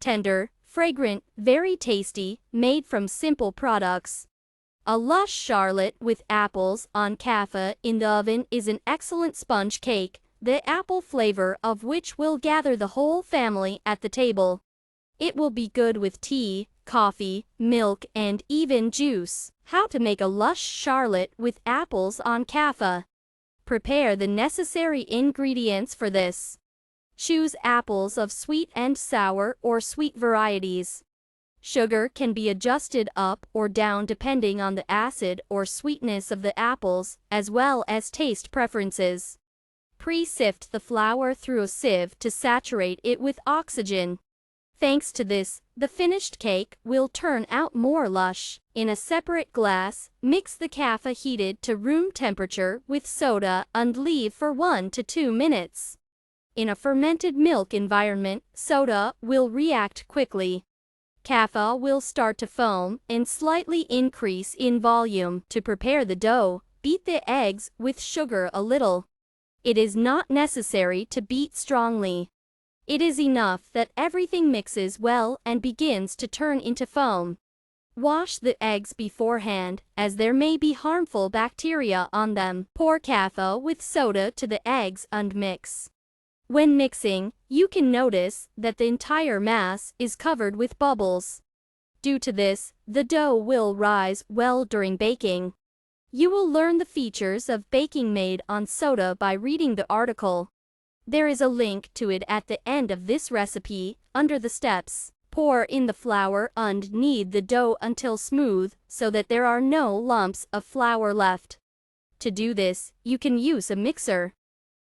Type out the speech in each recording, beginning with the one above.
tender, fragrant, very tasty, made from simple products. A lush charlotte with apples on kefir in the oven is an excellent sponge cake, the apple flavor of which will gather the whole family at the table. It will be good with tea, coffee, milk, and even juice. How to make a lush charlotte with apples on kefir. Prepare the necessary ingredients for this. Choose apples of sweet and sour or sweet varieties. Sugar can be adjusted up or down depending on the acid or sweetness of the apples, as well as taste preferences. Pre-sift the flour through a sieve to saturate it with oxygen. Thanks to this, the finished cake will turn out more lush. In a separate glass, mix the kefir heated to room temperature with soda and leave for 1 to 2 minutes. In a fermented milk environment, soda will react quickly. Kefir will start to foam and slightly increase in volume. To prepare the dough, beat the eggs with sugar a little. It is not necessary to beat strongly. It is enough that everything mixes well and begins to turn into foam. Wash the eggs beforehand, as there may be harmful bacteria on them. Pour kefir with soda to the eggs and mix. When mixing, you can notice that the entire mass is covered with bubbles. Due to this, the dough will rise well during baking. You will learn the features of baking made on soda by reading the article. There is a link to it at the end of this recipe, under the steps. Pour in the flour and knead the dough until smooth, so that there are no lumps of flour left. To do this, you can use a mixer.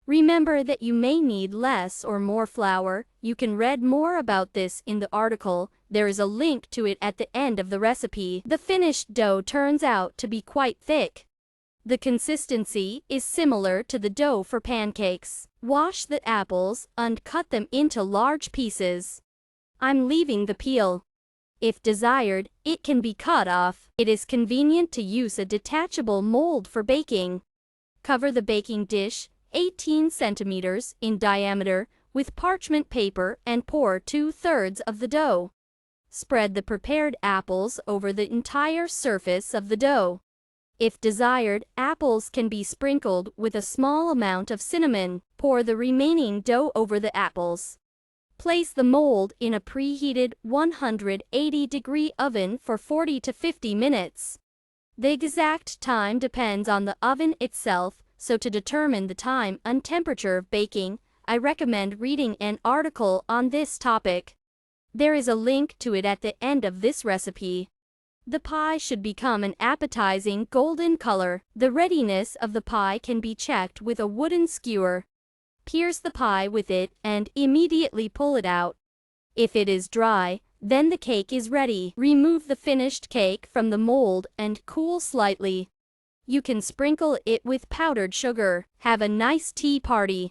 Remember that you may need less or more flour. You can read more about this in the article. There is a link to it at the end of the recipe. The finished dough turns out to be quite thick. The consistency is similar to the dough for pancakes. Wash the apples and cut them into large pieces. I'm leaving the peel. If desired, it can be cut off. It is convenient to use a detachable mold for baking. Cover the baking dish, 18 centimeters in diameter, with parchment paper and pour 2/3 of the dough. Spread the prepared apples over the entire surface of the dough. If desired, apples can be sprinkled with a small amount of cinnamon. Pour the remaining dough over the apples. Place the mold in a preheated 180-degree oven for 40 to 50 minutes. The exact time depends on the oven itself, so to determine the time and temperature of baking, I recommend reading an article on this topic. There is a link to it at the end of this recipe. The pie should become an appetizing golden color. The readiness of the pie can be checked with a wooden skewer. Pierce the pie with it and immediately pull it out. If it is dry, then the cake is ready. Remove the finished cake from the mold and cool slightly. You can sprinkle it with powdered sugar. Have a nice tea party.